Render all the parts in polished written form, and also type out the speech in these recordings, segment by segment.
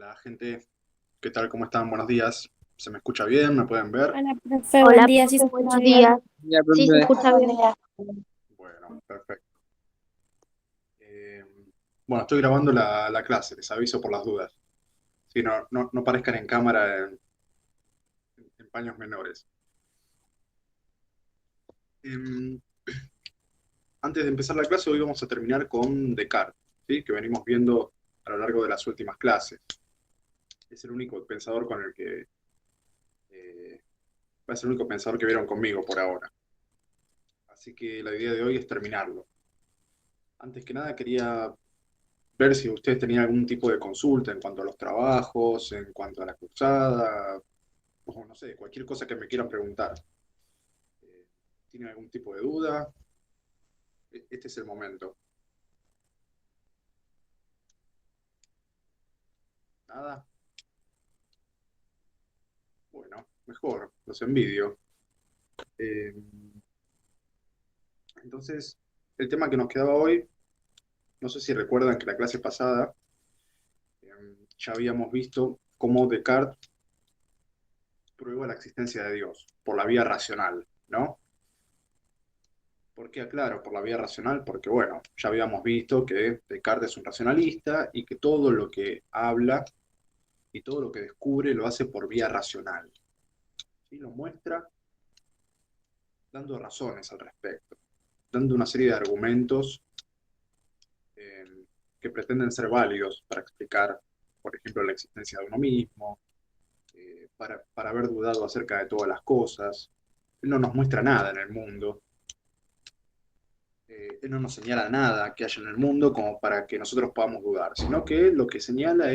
Hola, gente. ¿Qué tal? ¿Cómo están? Buenos días. ¿Se me escucha bien? ¿Me pueden ver? Hola, profe, buen Hola, día, sí se profe, escucha buenos bien. días. Ya, Sí, se profe. escucha bien. Bueno, perfecto. Eh, bueno, estoy grabando la clase, les aviso por las dudas. Si no parezcan en cámara en paños menores. Em, Antes de empezar la clase, hoy vamos a terminar con Descartes, ¿sí? Que venimos viendo a lo largo de las últimas clases. Es el único pensador con el que... va a ser el único pensador que vieron conmigo por ahora. Así que la idea de hoy es terminarlo. Antes que nada, quería ver si ustedes tenían algún tipo de consulta en cuanto a los trabajos, en cuanto a la cursada, o no sé, cualquier cosa que me quieran preguntar. Eh, ¿Tienen algún tipo de duda? Este es el momento. ¿Nada? Bueno, mejor, los envidio. Eh, entonces, el tema que nos quedaba hoy, no sé si recuerdan que la clase pasada ya habíamos visto cómo Descartes prueba la existencia de Dios por la vía racional, ¿no? ¿Por qué aclaro? Por la vía racional, porque bueno, ya habíamos visto que Descartes es un racionalista y que todo lo que habla y todo lo que descubre lo hace por vía racional. ¿Sí? Lo muestra dando razones al respecto, dando una serie de argumentos eh, que pretenden ser válidos para explicar, por ejemplo, la existencia de uno mismo, para haber dudado acerca de todas las cosas. Él no nos muestra nada en el mundo, él no nos señala nada que haya en el mundo como para que nosotros podamos dudar, sino que lo que señala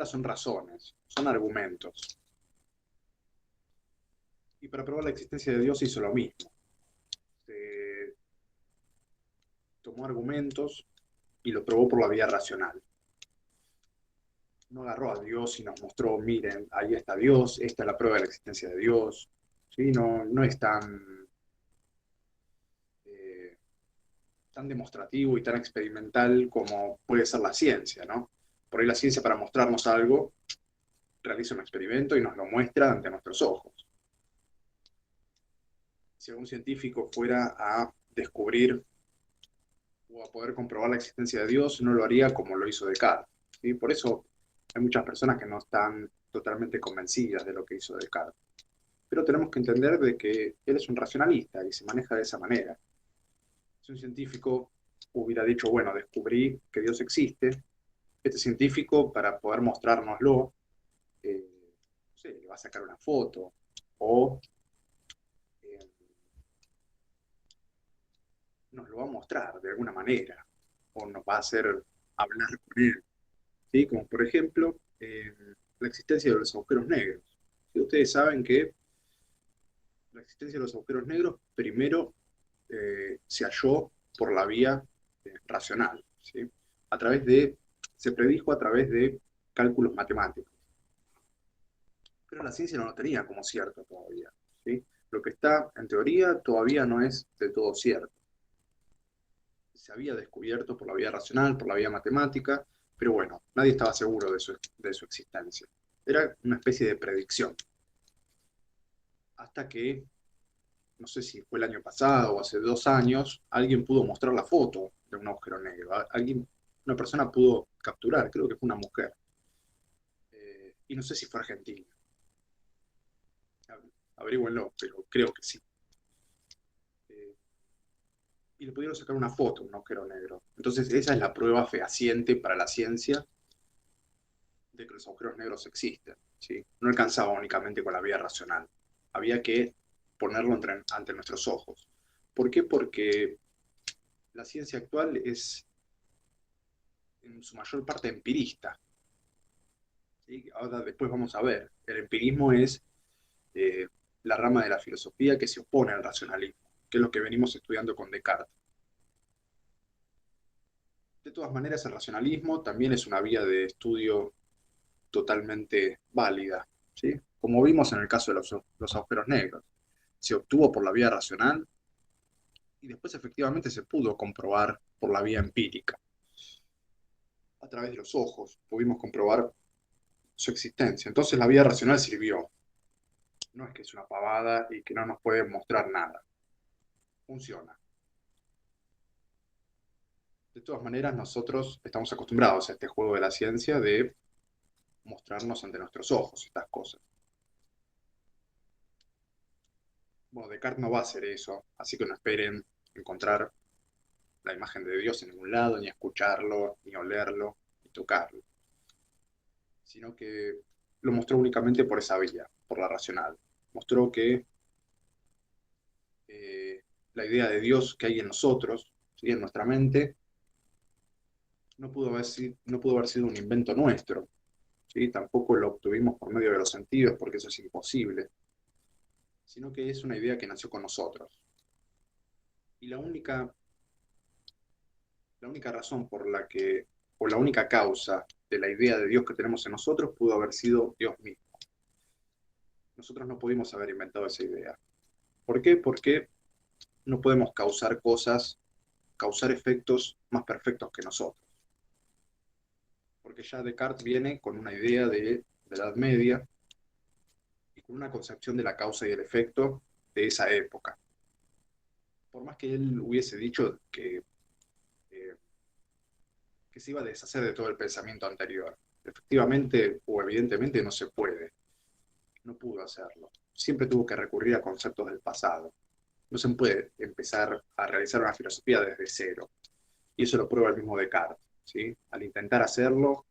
son razones, son argumentos. Y para probar la existencia de Dios hizo lo mismo. Se tomó argumentos y lo probó por la vía racional. No agarró a Dios y nos mostró, miren, ahí está Dios, esta es la prueba de la existencia de Dios. ¿Sí? No es eh, tan demostrativo y tan experimental como puede ser la ciencia, ¿no? Por ahí la ciencia para mostrarnos algo realiza un experimento y nos lo muestra ante nuestros ojos. Si algún científico fuera a descubrir o a poder comprobar la existencia de Dios, no lo haría como lo hizo Descartes. ¿Sí? Por eso hay muchas personas que no están totalmente convencidas de lo que hizo Descartes. Pero tenemos que entender de que él es un racionalista y se maneja de esa manera. Si un científico hubiera dicho, bueno, descubrí que Dios existe, este científico, para poder mostrárnoslo, no sé, le va a sacar una foto o eh, nos lo va a mostrar de alguna manera o nos va a hacer hablar con él. ¿Sí? Como por ejemplo la existencia de los agujeros negros. ¿Sí? Ustedes saben que la existencia de los agujeros negros primero se halló por la vía racional, ¿sí? A través de, se predijo a través de cálculos matemáticos. Pero la ciencia no lo tenía como cierto todavía, ¿sí? Lo que está en teoría todavía no es de todo cierto. Se había descubierto por la vía racional, por la vía matemática, pero bueno, nadie estaba seguro de su existencia. Era una especie de predicción. Hasta que, no sé si fue el año pasado o hace 2 años, alguien pudo mostrar la foto de un agujero negro. Una persona pudo capturar, creo que fue una mujer. Y no sé si fue argentina. Averígüenlo, pero creo que sí. Eh, y le pudieron sacar una foto a un agujero negro. Entonces, esa es la prueba fehaciente para la ciencia de que los agujeros negros existen. ¿Sí? No alcanzaba únicamente con la vía racional. Había que ponerlo ante nuestros ojos. ¿Por qué? Porque la ciencia actual es en su mayor parte empirista. ¿Sí? Ahora después vamos a ver. El empirismo es eh, la rama de la filosofía que se opone al racionalismo, que es lo que venimos estudiando con Descartes. De todas maneras, el racionalismo también es una vía de estudio totalmente válida, ¿sí? Como vimos en el caso de los agujeros negros. Se obtuvo por la vía racional y después efectivamente se pudo comprobar por la vía empírica. a través de los ojos, pudimos comprobar su existencia. Entonces la vida racional sirvió. No es que es una pavada y que no nos puede mostrar nada. Funciona. De todas maneras, nosotros estamos acostumbrados a este juego de la ciencia de mostrarnos ante nuestros ojos estas cosas. Bueno, Descartes no va a hacer eso, así que no esperen encontrar la imagen de Dios en ningún lado, ni escucharlo, ni olerlo, ni tocarlo, sino que lo mostró únicamente por esa vía, por la racional. Mostró que eh, la idea de Dios que hay en nosotros, ¿sí? En nuestra mente, no pudo haber sido un invento nuestro, ¿sí? Tampoco lo obtuvimos por medio de los sentidos, porque eso es imposible, sino que es una idea que nació con nosotros. Y la única razón por la que, o la única causa de la idea de Dios que tenemos en nosotros pudo haber sido Dios mismo. Nosotros no pudimos haber inventado esa idea. ¿Por qué? Porque no podemos causar cosas, causar efectos más perfectos que nosotros. Porque ya Descartes viene con una idea de Edad Media y con una concepción de la causa y el efecto de esa época. Por más que él hubiese dicho eh, que se iba a deshacer de todo el pensamiento anterior, efectivamente o evidentemente no se puede, no pudo hacerlo. Siempre tuvo que recurrir a conceptos del pasado. No se puede empezar a realizar una filosofía desde cero. Y eso lo prueba el mismo Descartes, ¿sí? Al intentar hacerlo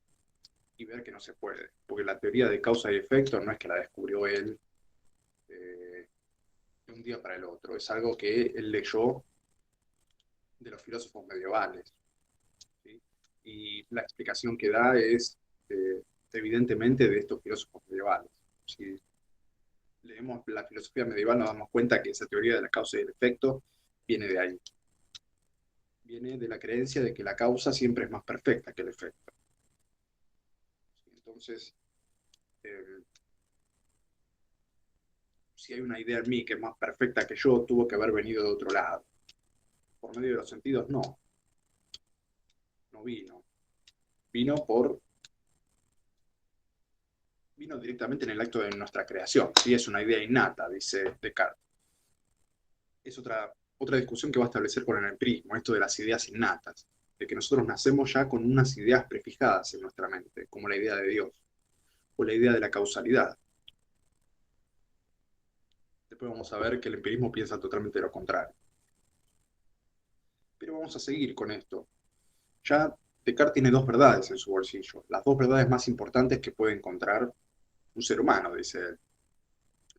y ver que no se puede. Porque la teoría de causa y efecto no es que la descubrió él de un día para el otro. Es algo que él leyó de los filósofos medievales, ¿sí? Y la explicación que da es evidentemente de estos filósofos medievales. Si leemos la filosofía medieval nos damos cuenta que esa teoría de la causa y el efecto viene de ahí. Viene de la creencia de que la causa siempre es más perfecta que el efecto. Entonces, eh, si hay una idea en mí que es más perfecta que yo, tuvo que haber venido de otro lado. Por medio de los sentidos, no. No vino. Vino por vino directamente en el acto de nuestra creación. Sí, es una idea innata, dice Descartes. Es otra discusión que va a establecer con el empirismo, esto de las ideas innatas, de que nosotros nacemos ya con unas ideas prefijadas en nuestra mente, como la idea de Dios, o la idea de la causalidad. Después vamos a ver que el empirismo piensa totalmente lo contrario. Pero vamos a seguir con esto. Ya Descartes tiene dos verdades en su bolsillo, las dos verdades más importantes que puede encontrar un ser humano, dice él.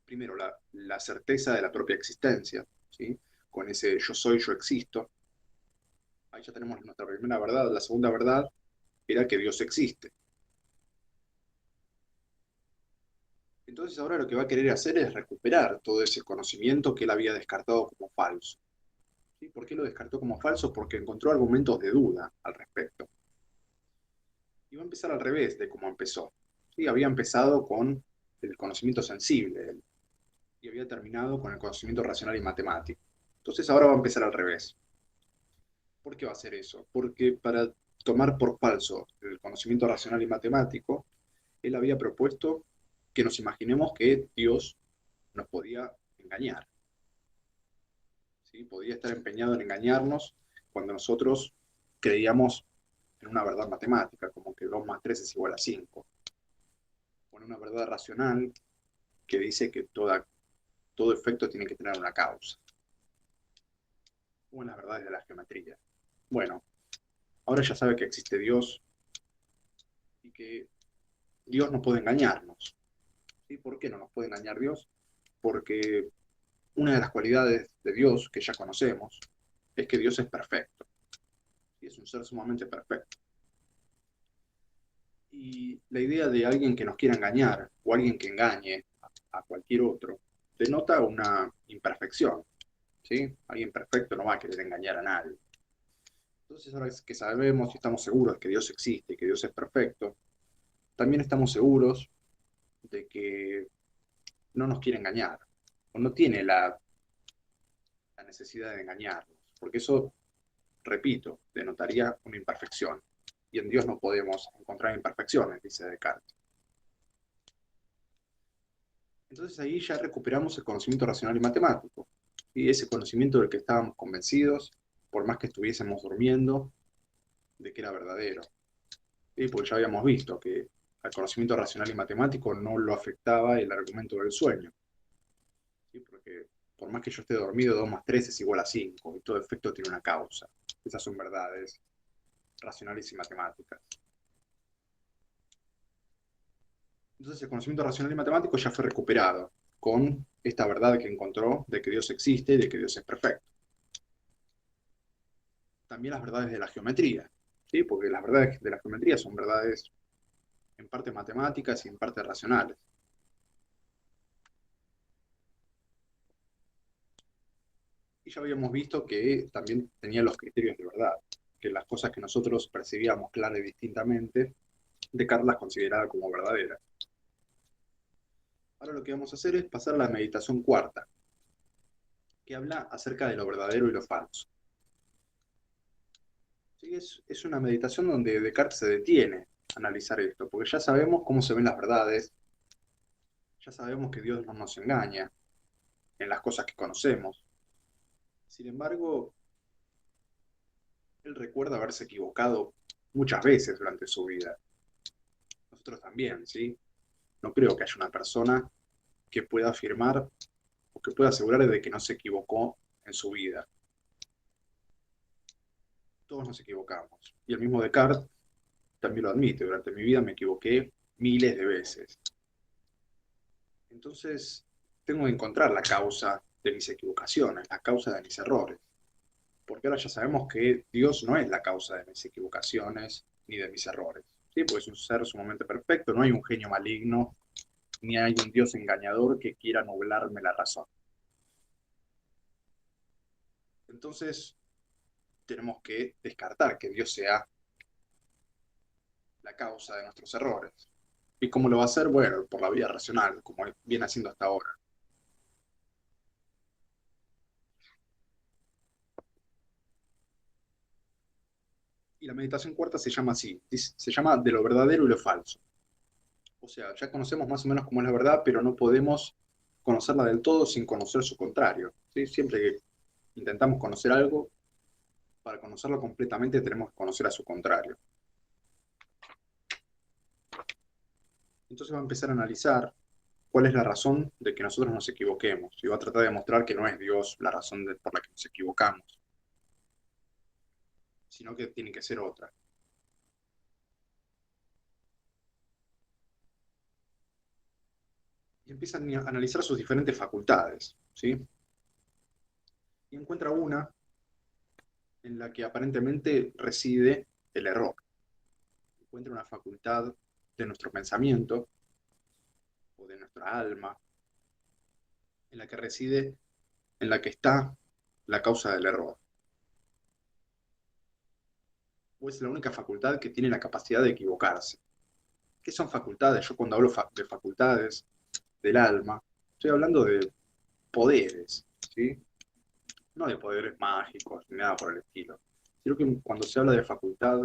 Primero, la certeza de la propia existencia, ¿sí? Con ese yo soy, yo existo. Ahí ya tenemos nuestra primera verdad. La segunda verdad era que Dios existe. Entonces ahora lo que va a querer hacer es recuperar todo ese conocimiento que él había descartado como falso. ¿Sí? ¿Por qué lo descartó como falso? Porque encontró argumentos de duda al respecto. Y va a empezar al revés de cómo empezó. ¿Sí? Había empezado con el conocimiento sensible y había terminado con el conocimiento racional y matemático. Entonces ahora va a empezar al revés. ¿Por qué va a hacer eso? Porque para tomar por falso el conocimiento racional y matemático, él había propuesto que nos imaginemos que Dios nos podía engañar, ¿sí? Podía estar empeñado en engañarnos cuando nosotros creíamos en una verdad matemática, como que 2 más 3 es igual a 5, o en una verdad racional que dice que todo efecto tiene que tener una causa, o en las verdades de la geometría. Bueno, ahora ya sabe que existe Dios y que Dios no puede engañarnos. ¿Sí? ¿Por qué no nos puede engañar Dios? Porque una de las cualidades de Dios que ya conocemos es que Dios es perfecto. Y es un ser sumamente perfecto. Y la idea de alguien que nos quiera engañar o alguien que engañe a cualquier otro denota una imperfección. ¿Sí? Alguien perfecto no va a querer engañar a nadie. Entonces, ahora que sabemos y estamos seguros que Dios existe y que Dios es perfecto, también estamos seguros de que no nos quiere engañar o no tiene la necesidad de engañarnos, porque eso, repito, denotaría una imperfección. y en Dios no podemos encontrar imperfecciones, dice Descartes. Entonces ahí ya recuperamos el conocimiento racional y matemático, y ese conocimiento del que estábamos convencidos, por más que estuviésemos durmiendo, de que era verdadero. ¿Sí? Porque ya habíamos visto que al conocimiento racional y matemático no lo afectaba el argumento del sueño. ¿Sí? Porque por más que yo esté dormido, 2 más 3 es igual a 5, y todo efecto tiene una causa. Esas son verdades racionales y matemáticas. Entonces el conocimiento racional y matemático ya fue recuperado con esta verdad que encontró de que Dios existe y de que Dios es perfecto. También las verdades de la geometría, ¿sí? Porque las verdades de la geometría son verdades en parte matemáticas y en parte racionales. Y ya habíamos visto que también tenía los criterios de verdad, que las cosas que nosotros percibíamos clara y distintamente, Descartes las consideraba como verdaderas. Ahora lo que vamos a hacer es pasar a la meditación cuarta, que habla acerca de lo verdadero y lo falso. Sí, es una meditación donde Descartes se detiene a analizar esto, porque ya sabemos cómo se ven las verdades, ya sabemos que Dios no nos engaña en las cosas que conocemos. Sin embargo, él recuerda haberse equivocado muchas veces durante su vida. Nosotros también, ¿sí? No creo que haya una persona que pueda afirmar o que pueda asegurar de que no se equivocó en su vida. Todos nos equivocamos. Y el mismo Descartes también lo admite. Durante mi vida me equivoqué miles de veces. Entonces, tengo que encontrar la causa de mis equivocaciones, la causa de mis errores. Porque ahora ya sabemos que Dios no es la causa de mis equivocaciones ni de mis errores. ¿Sí? Porque es un ser sumamente perfecto, no hay un genio maligno, ni hay un Dios engañador que quiera nublarme la razón. Entonces, tenemos que descartar que Dios sea la causa de nuestros errores. ¿Y cómo lo va a hacer? Bueno, por la vía racional, como viene haciendo hasta ahora. Y la meditación cuarta se llama así, se llama de lo verdadero y lo falso. O sea, ya conocemos más o menos cómo es la verdad, pero no podemos conocerla del todo sin conocer su contrario. ¿Sí? Siempre que intentamos conocer algo, para conocerlo completamente tenemos que conocer a su contrario. Entonces va a empezar a analizar cuál es la razón de que nosotros nos equivoquemos. Y va a tratar de demostrar que no es Dios la razón por la que nos equivocamos, sino que tiene que ser otra. Y empieza a analizar sus diferentes facultades, ¿sí? Y encuentra una en la que aparentemente reside el error. Encuentra una facultad de nuestro pensamiento o de nuestra alma en la que reside, en la que está la causa del error. O es la única facultad que tiene la capacidad de equivocarse. ¿Qué son facultades? Yo cuando hablo de facultades del alma, estoy hablando de poderes, ¿sí? No de poderes mágicos ni nada por el estilo. Creo que cuando se habla de facultad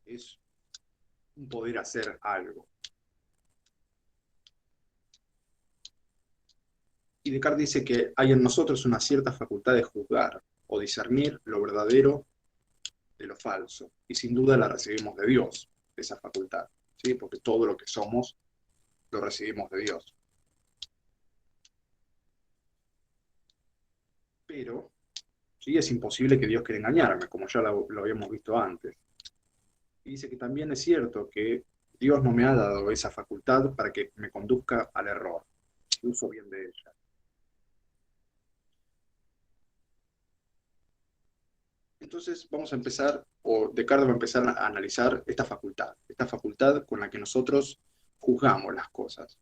es un poder hacer algo. Y Descartes dice que hay en nosotros una cierta facultad de juzgar o discernir lo verdadero de lo falso. Y sin duda la recibimos de Dios, esa facultad, ¿sí? Porque todo lo que somos lo recibimos de Dios. Pero sí es imposible que Dios quiera engañarme, como ya lo habíamos visto antes. Y dice que también es cierto que Dios no me ha dado esa facultad para que me conduzca al error. Uso bien de ella. Entonces vamos a empezar, o Descartes va a empezar a analizar esta facultad con la que nosotros juzgamos las cosas.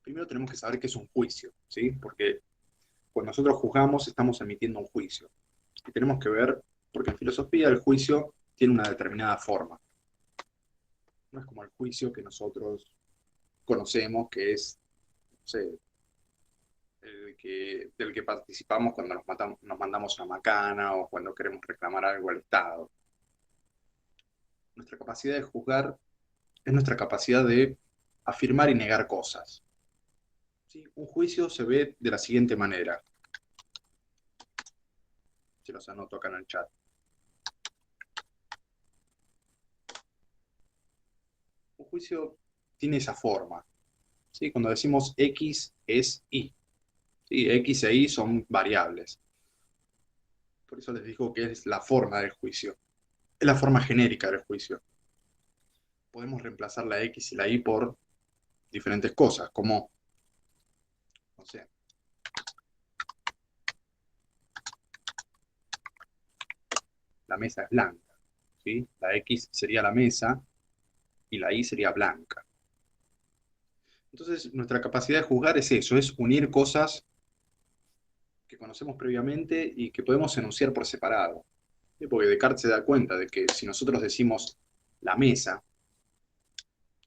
Primero tenemos que saber qué es un juicio, ¿sí? Porque cuando nosotros juzgamos estamos emitiendo un juicio. Y tenemos que ver, porque en filosofía el juicio tiene una determinada forma. No es como el juicio que nosotros conocemos, que es, no sé, del que participamos cuando nos mandamos una macana o cuando queremos reclamar algo al Estado. Nuestra capacidad de juzgar es nuestra capacidad de afirmar y negar cosas. ¿Sí? Un juicio se ve de la siguiente manera. Se los anoto acá en el chat. Un juicio tiene esa forma. ¿Sí? Cuando decimos X es Y. ¿Sí? X e Y son variables. Por eso les digo que es la forma del juicio. Es la forma genérica del juicio. Podemos reemplazar la X y la Y por diferentes cosas, como, no sé, la mesa es blanca. ¿Sí? La X sería la mesa y la Y sería blanca. Entonces, nuestra capacidad de juzgar es eso, es unir cosas que conocemos previamente y que podemos enunciar por separado. ¿Sí? Porque Descartes se da cuenta de que si nosotros decimos la mesa,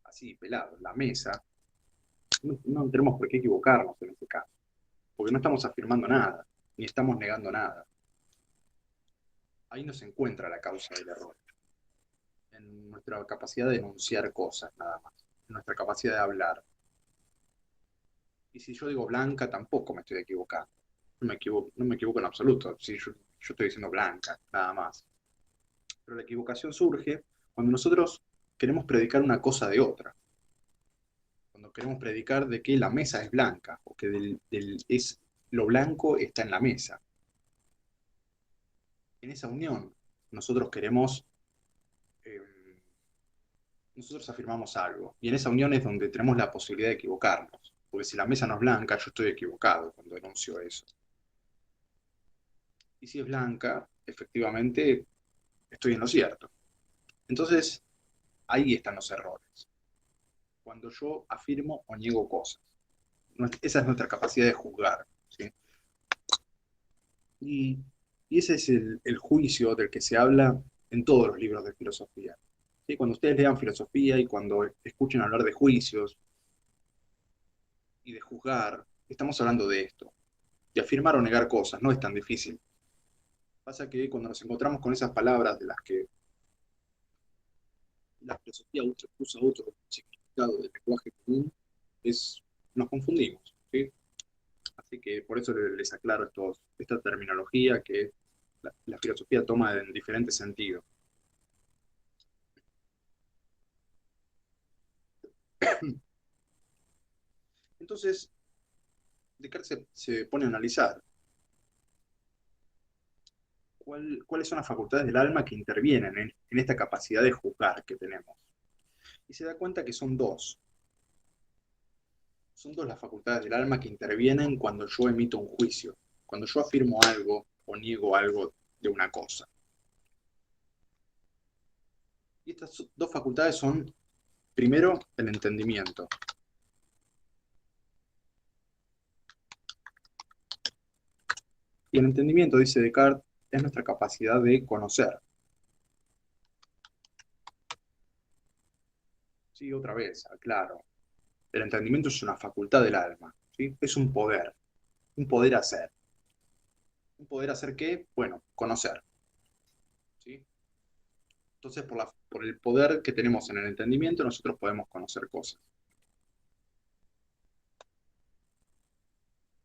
así, pelado, la mesa, no tenemos por qué equivocarnos en este caso, porque no estamos afirmando nada, ni estamos negando nada. Ahí no se encuentra la causa del error, en nuestra capacidad de enunciar cosas, nada más, en nuestra capacidad de hablar. Y si yo digo blanca, tampoco me estoy equivocando. No me equivoco en absoluto. Si yo estoy diciendo blanca, nada más. Pero la equivocación surge cuando nosotros queremos predicar una cosa de otra. Cuando queremos predicar de que la mesa es blanca o que lo blanco está en la mesa. En esa unión, nosotros queremos, eh, nosotros afirmamos algo. Y en esa unión es donde tenemos la posibilidad de equivocarnos. Porque si la mesa no es blanca, yo estoy equivocado cuando denuncio eso. Y si es blanca, efectivamente estoy en lo cierto. Entonces, ahí están los errores. Cuando yo afirmo o niego cosas. Esa es nuestra capacidad de juzgar. ¿Sí? Y, y ese es el juicio del que se habla en todos los libros de filosofía. ¿Sí? Cuando ustedes lean filosofía y cuando escuchen hablar de juicios y de juzgar, estamos hablando de esto. De afirmar o negar cosas, no es tan difícil. Pasa que cuando nos encontramos con esas palabras de las que la filosofía usa otro significado del lenguaje común, nos confundimos. ¿Sí? Así que por eso les aclaro esta terminología que la filosofía toma en diferentes sentidos. Entonces, Descartes se pone a analizar cuáles son las facultades del alma que intervienen en esta capacidad de juzgar que tenemos. Y se da cuenta que son dos. Son dos las facultades del alma que intervienen cuando yo emito un juicio, cuando yo afirmo algo o niego algo de una cosa. Y estas dos facultades son, primero, el entendimiento. Y el entendimiento, dice Descartes, es nuestra capacidad de conocer. Sí, otra vez, aclaro. El entendimiento es una facultad del alma, ¿sí? Es un poder hacer. ¿Un poder hacer qué? Bueno, conocer, ¿sí? Entonces, por el poder que tenemos en el entendimiento, nosotros podemos conocer cosas.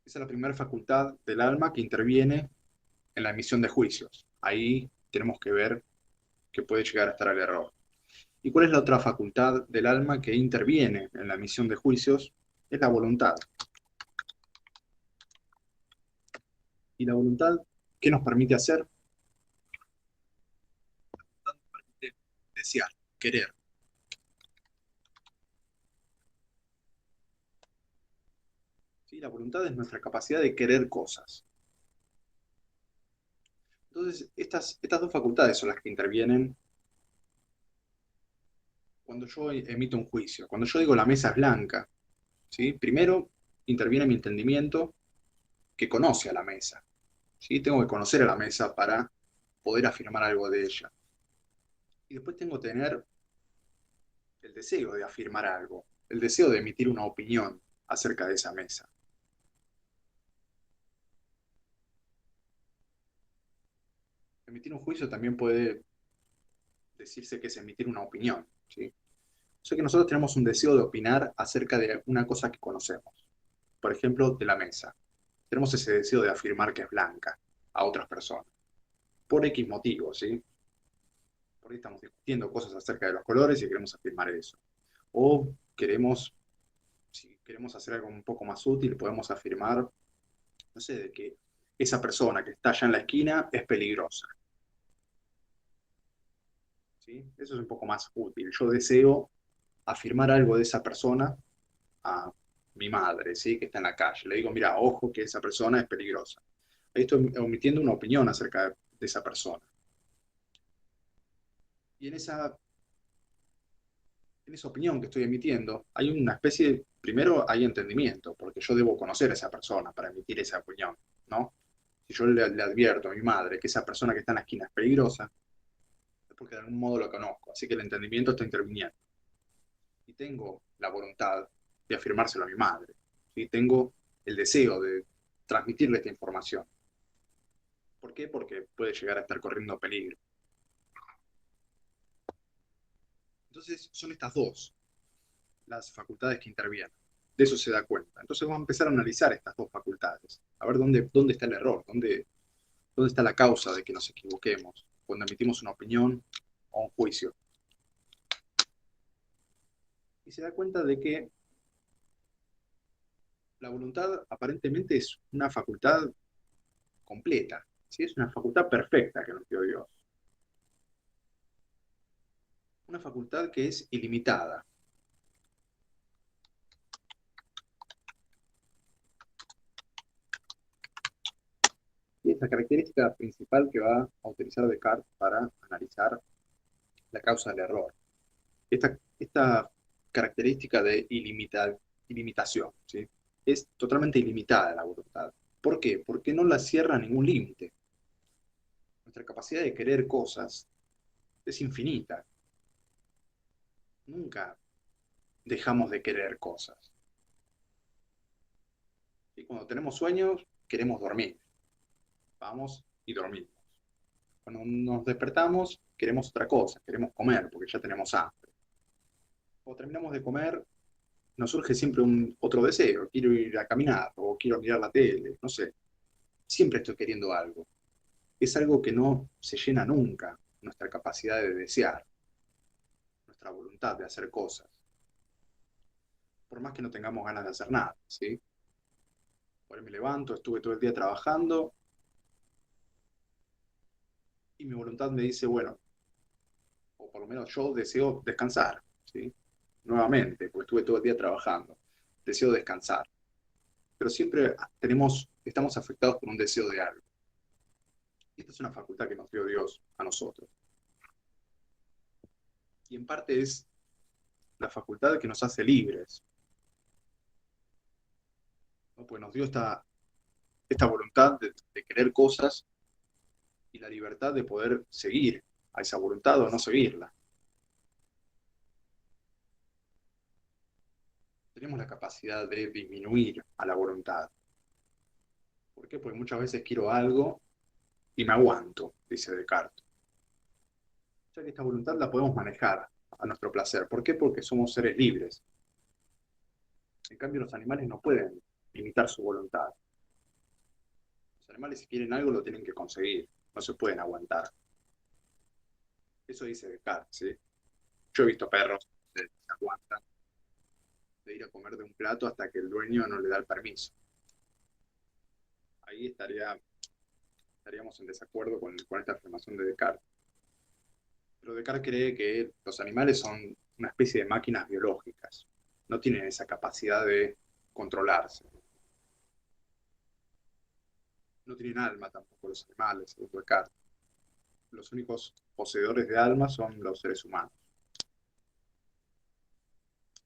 Esa es la primera facultad del alma que interviene en la emisión de juicios. Ahí tenemos que ver que puede llegar a estar el error. ¿Y cuál es la otra facultad del alma que interviene en la emisión de juicios? Es la voluntad. ¿Y la voluntad qué nos permite hacer? Nos permite desear, querer. ¿Sí? La voluntad es nuestra capacidad de querer cosas. Entonces, estas dos facultades son las que intervienen cuando yo emito un juicio. Cuando yo digo la mesa es blanca, ¿sí? Primero interviene mi entendimiento que conoce a la mesa. ¿Sí? Tengo que conocer a la mesa para poder afirmar algo de ella. Y después tengo que tener el deseo de afirmar algo, el deseo de emitir una opinión acerca de esa mesa. Emitir un juicio también puede decirse que es emitir una opinión, ¿sí? O sea que nosotros tenemos un deseo de opinar acerca de una cosa que conocemos. Por ejemplo, de la mesa. Tenemos ese deseo de afirmar que es blanca a otras personas. Por X motivos, ¿sí? Por ahí estamos discutiendo cosas acerca de los colores y queremos afirmar eso. O queremos, si queremos hacer algo un poco más útil, podemos afirmar, no sé, de que esa persona que está allá en la esquina es peligrosa, ¿sí? Eso es un poco más útil. Yo deseo afirmar algo de esa persona a mi madre, ¿sí? Que está en la calle. Le digo, mira, ojo que esa persona es peligrosa. Ahí estoy omitiendo una opinión acerca de esa persona. Y en esa opinión que estoy emitiendo, hay una especie primero hay entendimiento, porque yo debo conocer a esa persona para emitir esa opinión, ¿no? Si yo le advierto a mi madre que esa persona que está en la esquina es peligrosa, es porque de algún modo lo conozco, así que el entendimiento está interviniendo. Y tengo la voluntad de afirmárselo a mi madre, y tengo el deseo de transmitirle esta información. ¿Por qué? Porque puede llegar a estar corriendo peligro. Entonces, son estas dos las facultades que intervienen. De eso se da cuenta. Entonces vamos a empezar a analizar estas dos facultades, a ver dónde está el error, dónde está la causa de que nos equivoquemos cuando emitimos una opinión o un juicio. Y se da cuenta de que la voluntad aparentemente es una facultad completa, ¿sí? Es una facultad perfecta que nos dio Dios. Una facultad que es ilimitada. Y es la característica principal que va a utilizar Descartes para analizar la causa del error. Esta característica de ilimitación, ¿sí? Es totalmente ilimitada la voluntad. ¿Por qué? Porque no la cierra ningún límite. Nuestra capacidad de querer cosas es infinita. Nunca dejamos de querer cosas. Y cuando tenemos sueños, queremos dormir. Vamos y dormimos. Cuando nos despertamos, queremos otra cosa, queremos comer porque ya tenemos hambre. Cuando terminamos de comer, nos surge siempre un otro deseo. Quiero ir a caminar o quiero mirar la tele, no sé. Siempre estoy queriendo algo. Es algo que no se llena nunca, nuestra capacidad de desear, nuestra voluntad de hacer cosas, por más que no tengamos ganas de hacer nada, ¿sí? Por ahí me levanto, estuve todo el día trabajando y mi voluntad me dice, bueno, o por lo menos yo deseo descansar, ¿sí? Nuevamente, porque estuve todo el día trabajando, deseo descansar, pero siempre estamos afectados por un deseo de algo. Y esta es una facultad que nos dio Dios a nosotros. Y en parte es la facultad que nos hace libres, ¿no? Pues nos dio esta voluntad de querer cosas y la libertad de poder seguir a esa voluntad o no seguirla. Tenemos la capacidad de disminuir a la voluntad. ¿Por qué? Porque muchas veces quiero algo y me aguanto, dice Descartes. O sea que esta voluntad la podemos manejar a nuestro placer. ¿Por qué? Porque somos seres libres. En cambio, los animales no pueden limitar su voluntad. Los animales, si quieren algo, lo tienen que conseguir. No se pueden aguantar. Eso dice Descartes, ¿sí? Yo he visto perros que se aguantan de ir a comer de un plato hasta que el dueño no le da el permiso. Ahí estaríamos en desacuerdo con esta afirmación de Descartes. Pero Descartes cree que los animales son una especie de máquinas biológicas. No tienen esa capacidad de controlarse. No tienen alma tampoco los animales, según Descartes. Los únicos poseedores de alma son los seres humanos.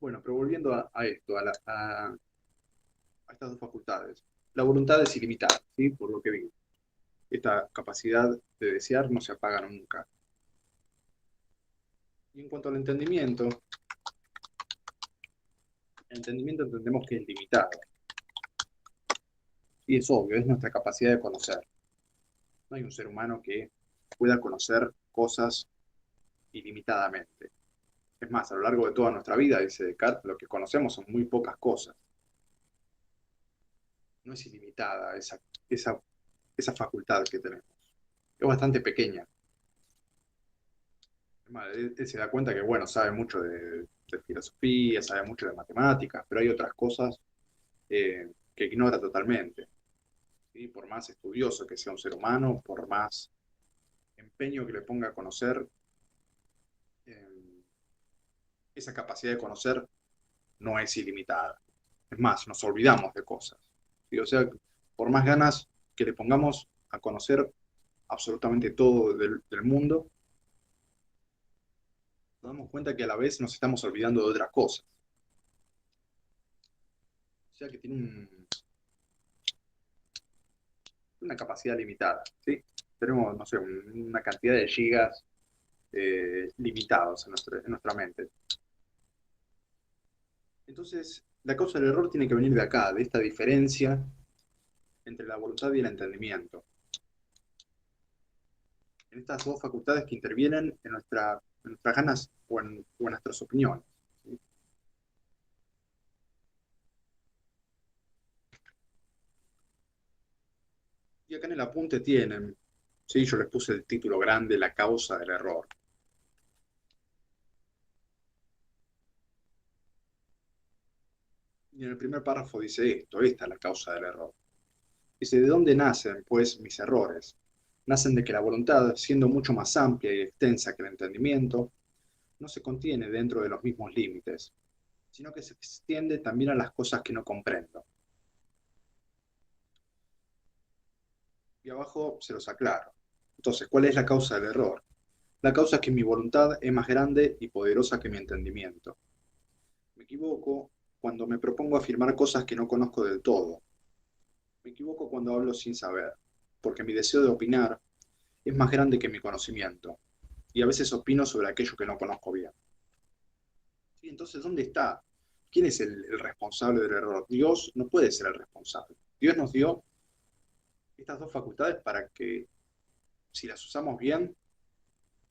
Bueno, pero volviendo a esto, a estas dos facultades. La voluntad es ilimitada, ¿sí? Por lo que vi. Esta capacidad de desear no se apaga nunca. Y en cuanto al entendimiento, el entendimiento entendemos que es limitado. Y es obvio, es nuestra capacidad de conocer. No hay un ser humano que pueda conocer cosas ilimitadamente. Es más, a lo largo de toda nuestra vida, dice Descartes, lo que conocemos son muy pocas cosas. No es ilimitada esa, esa facultad que tenemos. Es bastante pequeña. Es más, él se da cuenta que, bueno, sabe mucho de filosofía, sabe mucho de matemáticas, pero hay otras cosas que ignora totalmente. ¿Sí? Por más estudioso que sea un ser humano, por más empeño que le ponga a conocer, eh, esa capacidad de conocer no es ilimitada. Es más, nos olvidamos de cosas. ¿Sí? O sea, por más ganas que le pongamos a conocer absolutamente todo del mundo, nos damos cuenta que a la vez nos estamos olvidando de otras cosas. O sea que tiene una capacidad limitada, ¿sí? Tenemos, no sé, una cantidad de gigas limitados en nuestra mente. Entonces, la causa del error tiene que venir de acá, de esta diferencia entre la voluntad y el entendimiento. En estas dos facultades que intervienen en nuestras ganas o en nuestras opiniones. ¿Sí? Y acá en el apunte tienen, ¿sí? Yo les puse el título grande, la causa del error. Y en el primer párrafo dice esto, esta es la causa del error. Dice, ¿de dónde nacen, pues, mis errores? Nacen de que la voluntad, siendo mucho más amplia y extensa que el entendimiento, no se contiene dentro de los mismos límites, sino que se extiende también a las cosas que no comprendo. Y abajo se los aclaro. Entonces, ¿cuál es la causa del error? La causa es que mi voluntad es más grande y poderosa que mi entendimiento. Me equivoco cuando me propongo afirmar cosas que no conozco del todo. Me equivoco cuando hablo sin saber, porque mi deseo de opinar es más grande que mi conocimiento, y a veces opino sobre aquello que no conozco bien. ¿Sí? Entonces, ¿dónde está? ¿Quién es el responsable del error? Dios no puede ser el responsable. Dios nos dio estas dos facultades para que, si las usamos bien,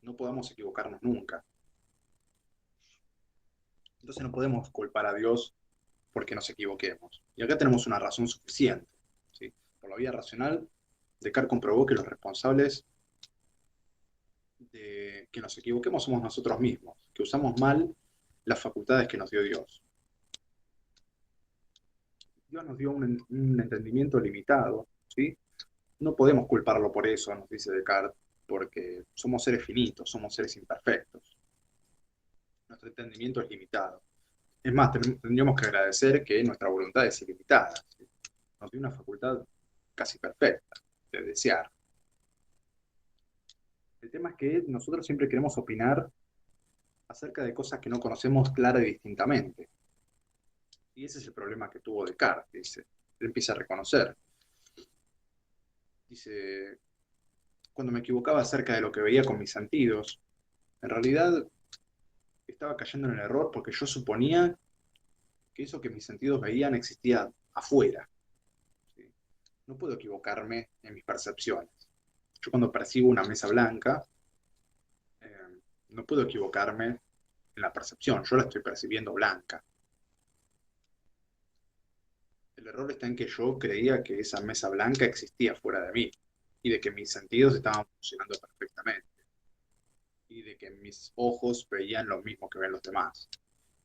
no podamos equivocarnos nunca. Entonces no podemos culpar a Dios porque nos equivoquemos. Y acá tenemos una razón suficiente. ¿Sí? Por la vía racional, Descartes comprobó que los responsables de que nos equivoquemos somos nosotros mismos, que usamos mal las facultades que nos dio Dios. Dios nos dio un entendimiento limitado, ¿sí? No podemos culparlo por eso, nos dice Descartes, porque somos seres finitos, somos seres imperfectos. Nuestro entendimiento es limitado. Es más, tendríamos que agradecer que nuestra voluntad es ilimitada. ¿Sí? Nos dio una facultad casi perfecta de desear. El tema es que nosotros siempre queremos opinar acerca de cosas que no conocemos clara y distintamente. Y ese es el problema que tuvo Descartes, dice. Él empieza a reconocer. Dice, cuando me equivocaba acerca de lo que veía con mis sentidos, en realidad estaba cayendo en el error porque yo suponía que eso que mis sentidos veían existía afuera. ¿Sí? No puedo equivocarme en mis percepciones. Yo cuando percibo una mesa blanca, eh, no puedo equivocarme en la percepción, yo la estoy percibiendo blanca. El error está en que yo creía que esa mesa blanca existía fuera de mí y de que mis sentidos estaban funcionando perfectamente y de que mis ojos veían lo mismo que ven los demás.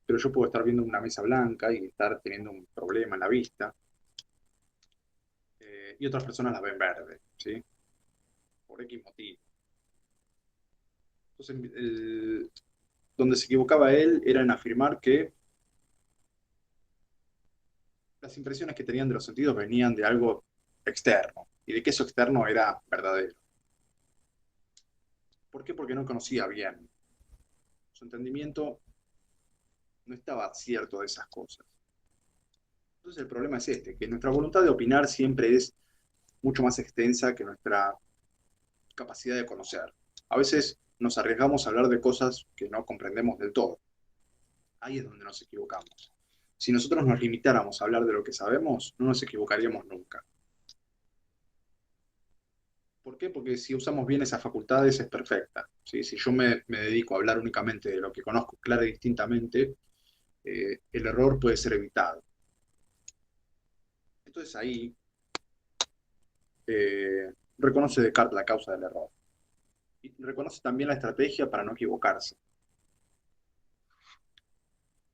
Pero yo puedo estar viendo una mesa blanca y estar teniendo un problema en la vista y otras personas la ven verde, ¿sí? Por X motivo. Entonces, donde se equivocaba él era en afirmar que las impresiones que tenían de los sentidos venían de algo externo y de que eso externo era verdadero. ¿Por qué? Porque no conocía bien. Su entendimiento no estaba cierto de esas cosas. Entonces el problema es este, que nuestra voluntad de opinar siempre es mucho más extensa que nuestra capacidad de conocer. A veces nos arriesgamos a hablar de cosas que no comprendemos del todo. Ahí es donde nos equivocamos. Si nosotros nos limitáramos a hablar de lo que sabemos, no nos equivocaríamos nunca. ¿Por qué? Porque si usamos bien esas facultades es perfecta, ¿sí? Si yo me dedico a hablar únicamente de lo que conozco clara y distintamente, el error puede ser evitado. Entonces ahí reconoce Descartes la causa del error. Y reconoce también la estrategia para no equivocarse.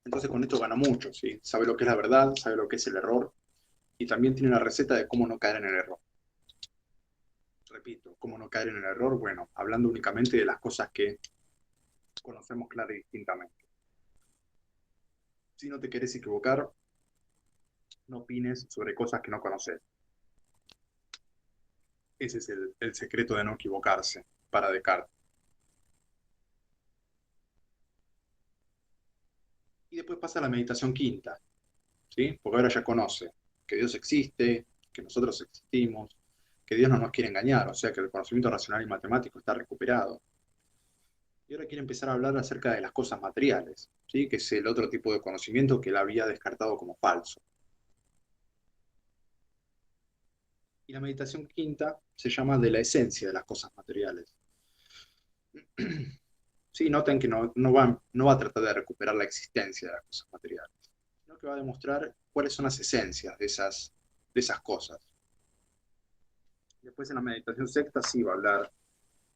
Entonces con esto gana mucho, ¿sí? Sabe lo que es la verdad, sabe lo que es el error y también tiene la receta de cómo no caer en el error. Repito, cómo no caer en el error, bueno, hablando únicamente de las cosas que conocemos clara y distintamente. Si no te querés equivocar, no opines sobre cosas que no conoces. Ese es el secreto de no equivocarse para Descartes. Y después pasa a la meditación quinta, ¿sí? Porque ahora ya conoce que Dios existe, que nosotros existimos, que Dios no nos quiere engañar, o sea que el conocimiento racional y matemático está recuperado. Y ahora quiere empezar a hablar acerca de las cosas materiales, ¿sí? Que es el otro tipo de conocimiento que él había descartado como falso. Y la meditación quinta se llama de la esencia de las cosas materiales. Sí, noten que no va a tratar de recuperar la existencia de las cosas materiales, sino que va a demostrar cuáles son las esencias de esas cosas. Después en la meditación sexta sí va a hablar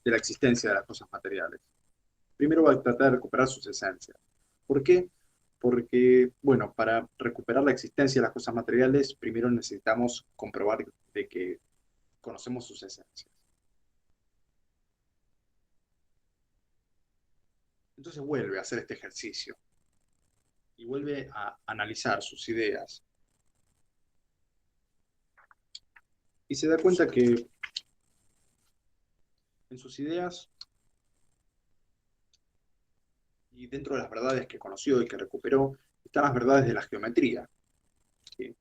de la existencia de las cosas materiales. Primero va a tratar de recuperar sus esencias. ¿Por qué? Porque, bueno, para recuperar la existencia de las cosas materiales, primero necesitamos comprobar de que conocemos sus esencias. Entonces vuelve a hacer este ejercicio y vuelve a analizar sus ideas y se da cuenta que en sus ideas y dentro de las verdades que conoció y que recuperó están las verdades de la geometría, ¿sí?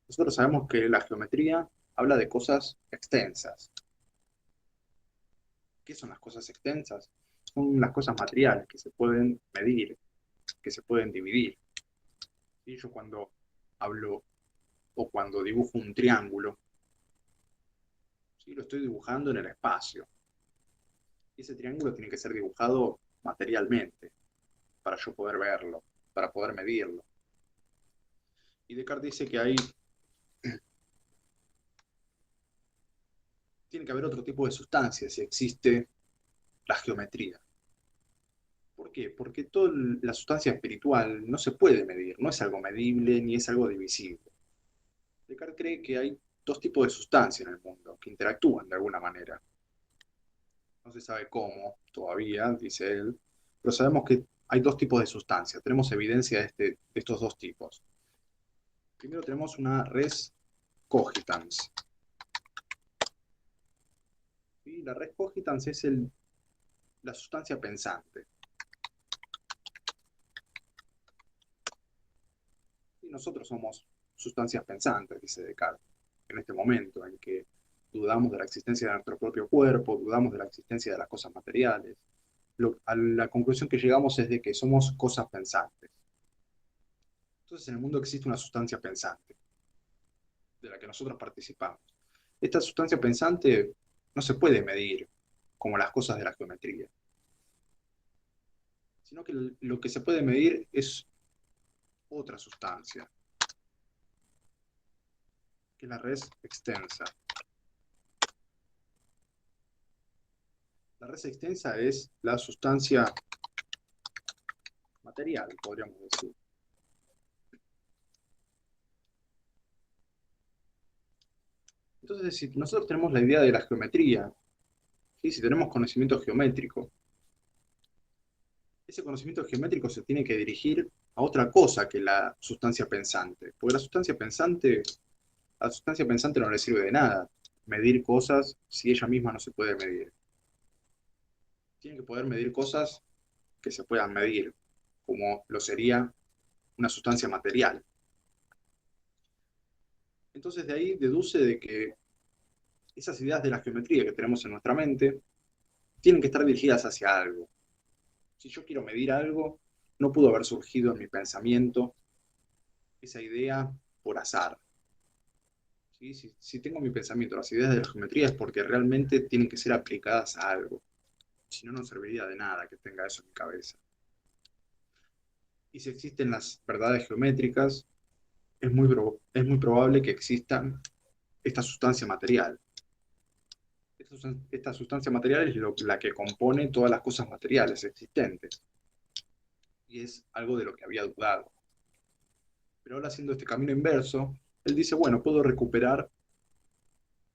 Nosotros sabemos que la geometría habla de cosas extensas. ¿Qué son las cosas extensas? Son las cosas materiales que se pueden medir, que se pueden dividir. ¿Sí? Yo cuando hablo o cuando dibujo un triángulo, ¿sí? Lo estoy dibujando en el espacio. Y ese triángulo tiene que ser dibujado materialmente para yo poder verlo, para poder medirlo. Y Descartes dice que ahí tiene que haber otro tipo de sustancia si existe la geometría. ¿Por qué? Porque toda la sustancia espiritual no se puede medir, no es algo medible ni es algo divisible. Descartes cree que hay dos tipos de sustancia en el mundo que interactúan de alguna manera. No se sabe cómo todavía, dice él, pero sabemos que hay dos tipos de sustancia. Tenemos evidencia de estos dos tipos. Primero tenemos una res cogitans. Y la res cogitans es la sustancia pensante. Y nosotros somos sustancias pensantes, dice Descartes, en este momento en que dudamos de la existencia de nuestro propio cuerpo, dudamos de la existencia de las cosas materiales. A la conclusión que llegamos es de que somos cosas pensantes. Entonces en el mundo existe una sustancia pensante, de la que nosotros participamos. Esta sustancia pensante no se puede medir como las cosas de la geometría, sino que lo que se puede medir es otra sustancia, que es la res extensa. La res extensa es la sustancia material, podríamos decir. Entonces, si nosotros tenemos la idea de la geometría, ¿sí? Si tenemos conocimiento geométrico, ese conocimiento geométrico se tiene que dirigir a otra cosa que la sustancia pensante, porque a la sustancia pensante no le sirve de nada medir cosas si ella misma no se puede medir. Tiene que poder medir cosas que se puedan medir, como lo sería una sustancia material. Entonces de ahí deduce de que esas ideas de la geometría que tenemos en nuestra mente tienen que estar dirigidas hacia algo. Si yo quiero medir algo, no pudo haber surgido en mi pensamiento esa idea por azar. ¿sí? Si tengo mi pensamiento, las ideas de la geometría es porque realmente tienen que ser aplicadas a algo. Si no, no serviría de nada que tenga eso en mi cabeza. Y si existen las verdades geométricas, es muy probable que exista esta sustancia material. Esta sustancia material es la que compone todas las cosas materiales existentes. Y es algo de lo que había dudado. Pero ahora haciendo este camino inverso, él dice, bueno, puedo recuperar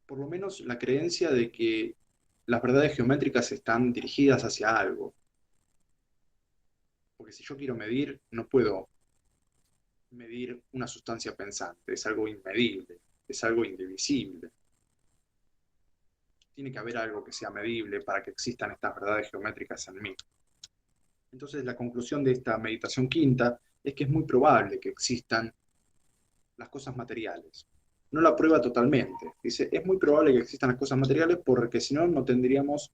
por lo menos la creencia de que las verdades geométricas están dirigidas hacia algo. Porque si yo quiero medir, no puedo medir una sustancia pensante, es algo inmedible, es algo indivisible. Tiene que haber algo que sea medible para que existan estas verdades geométricas en mí. Entonces la conclusión de esta meditación quinta es que es muy probable que existan las cosas materiales. No la prueba totalmente. Dice, es muy probable que existan las cosas materiales porque si no, no tendríamos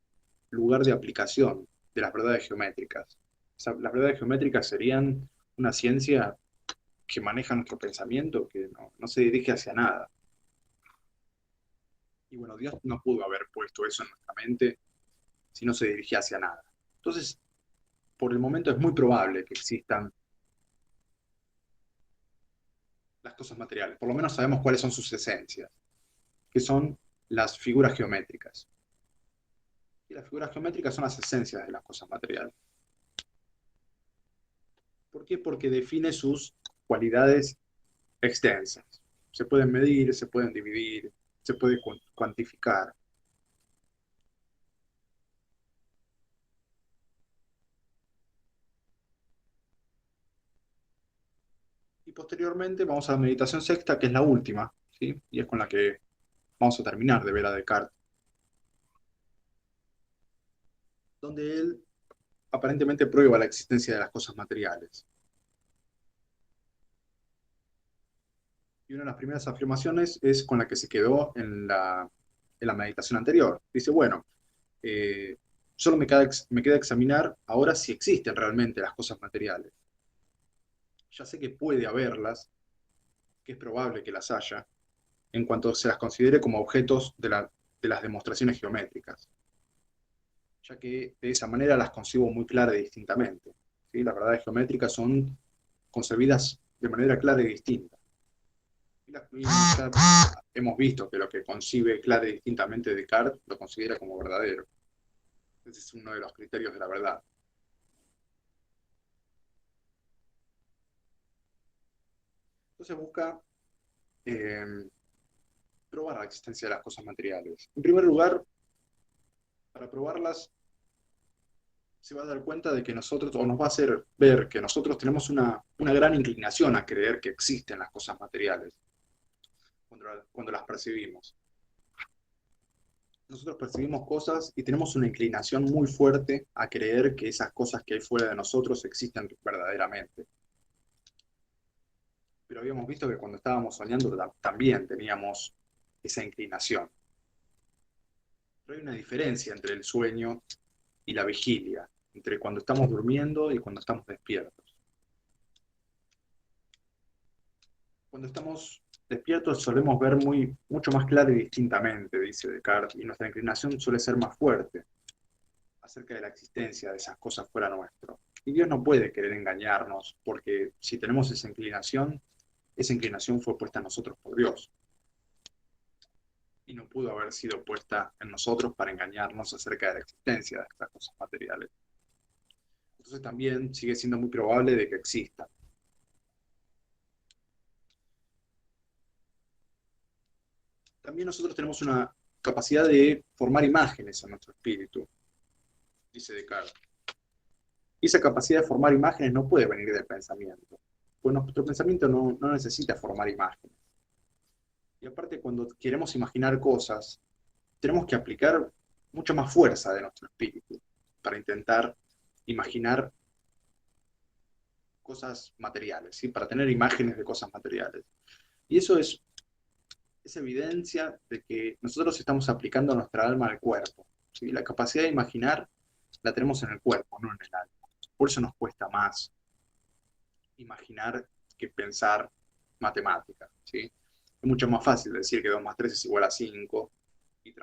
lugar de aplicación de las verdades geométricas. O sea, las verdades geométricas serían una ciencia que maneja nuestro pensamiento, que no se dirige hacia nada. Y bueno, Dios no pudo haber puesto eso en nuestra mente si no se dirigía hacia nada. Entonces, por el momento es muy probable que existan las cosas materiales. Por lo menos sabemos cuáles son sus esencias, que son las figuras geométricas. Y las figuras geométricas son las esencias de las cosas materiales. ¿Por qué? Porque define sus cualidades extensas. Se pueden medir, se pueden dividir, se puede cuantificar. Y posteriormente vamos a la meditación sexta, que es la última, ¿sí? Y es con la que vamos a terminar de ver a Descartes, donde él aparentemente prueba la existencia de las cosas materiales. Y una de las primeras afirmaciones es con la que se quedó en la meditación anterior. Dice, bueno, eh, solo me queda examinar ahora si existen realmente las cosas materiales. Ya sé que puede haberlas, que es probable que las haya, en cuanto se las considere como objetos de las demostraciones geométricas, ya que de esa manera las concibo muy clara y distintamente. ¿Sí? Las verdades geométricas son concebidas de manera clara y distinta. Y ya hemos visto que lo que concibe clara y distintamente Descartes lo considera como verdadero. Ese es uno de los criterios de la verdad. Entonces busca eh, probar la existencia de las cosas materiales. En primer lugar, para probarlas, se va a dar cuenta de que nosotros, o nos va a hacer ver que nosotros tenemos una gran inclinación a creer que existen las cosas materiales cuando las percibimos. Nosotros percibimos cosas y tenemos una inclinación muy fuerte a creer que esas cosas que hay fuera de nosotros existen verdaderamente. Pero habíamos visto que cuando estábamos soñando también teníamos esa inclinación. Pero hay una diferencia entre el sueño y la vigilia, entre cuando estamos durmiendo y cuando estamos despiertos. Cuando estamos despiertos solemos ver mucho más claro y distintamente, dice Descartes, y nuestra inclinación suele ser más fuerte acerca de la existencia de esas cosas fuera nuestro. Y Dios no puede querer engañarnos, porque si tenemos esa inclinación fue puesta en nosotros por Dios. Y no pudo haber sido puesta en nosotros para engañarnos acerca de la existencia de estas cosas materiales. Entonces también sigue siendo muy probable de que existan. También nosotros tenemos una capacidad de formar imágenes en nuestro espíritu, dice Descartes. Y esa capacidad de formar imágenes no puede venir del pensamiento, pues nuestro pensamiento no necesita formar imágenes. Y aparte, cuando queremos imaginar cosas, tenemos que aplicar mucha más fuerza de nuestro espíritu para intentar imaginar cosas materiales, ¿sí? Para tener imágenes de cosas materiales. Y eso es evidencia de que nosotros estamos aplicando nuestra alma al cuerpo. ¿Sí? La capacidad de imaginar la tenemos en el cuerpo, no en el alma. Por eso nos cuesta más imaginar que pensar matemática. ¿Sí? Es mucho más fácil decir que 2 más 3 es igual a 5 y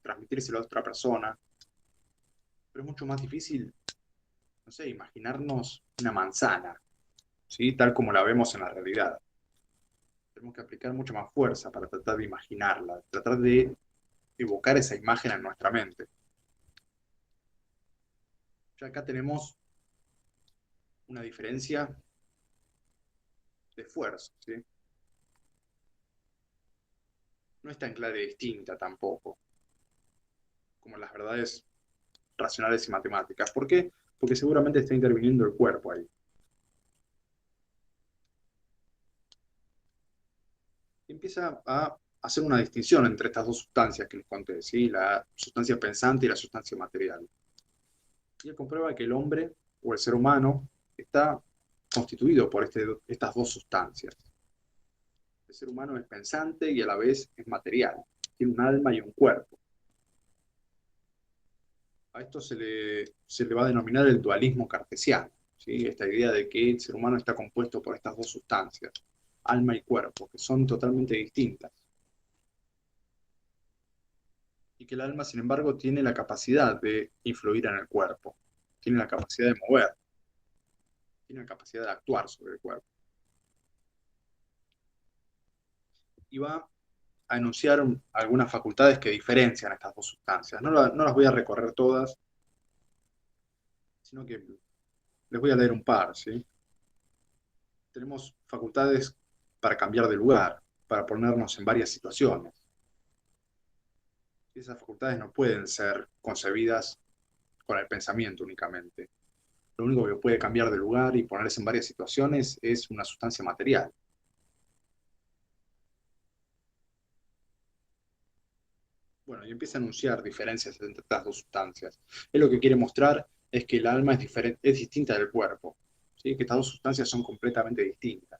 transmitírselo a otra persona, pero es mucho más difícil, no sé, imaginarnos una manzana, ¿sí? Tal como la vemos en la realidad. Tenemos que aplicar mucha más fuerza para tratar de imaginarla, tratar de evocar esa imagen en nuestra mente. Ya acá tenemos una diferencia de esfuerzo, ¿sí? No es tan clara y distinta tampoco, como las verdades racionales y matemáticas. ¿Por qué? Porque seguramente está interviniendo el cuerpo ahí. Y empieza a hacer una distinción entre estas dos sustancias que les conté, ¿sí? La sustancia pensante y la sustancia material. Y él comprueba que el hombre o el ser humano está constituido por estas dos sustancias. El ser humano es pensante y a la vez es material. Tiene un alma y un cuerpo. A esto se le va a denominar el dualismo cartesiano, ¿sí? Esta idea de que el ser humano está compuesto por estas dos sustancias, alma y cuerpo, que son totalmente distintas. Y que el alma, sin embargo, tiene la capacidad de influir en el cuerpo, tiene la capacidad de mover, tiene la capacidad de actuar sobre el cuerpo. Y va a enunciar algunas facultades que diferencian estas dos sustancias. No las voy a recorrer todas, sino que les voy a leer un par, ¿sí? Tenemos facultades para cambiar de lugar, para ponernos en varias situaciones. Esas facultades no pueden ser concebidas con el pensamiento únicamente. Lo único que puede cambiar de lugar y ponerse en varias situaciones es una sustancia material. Bueno, y empieza a anunciar diferencias entre estas dos sustancias. Él lo que quiere mostrar es que el alma es diferente, es distinta del cuerpo, ¿sí? Que estas dos sustancias son completamente distintas.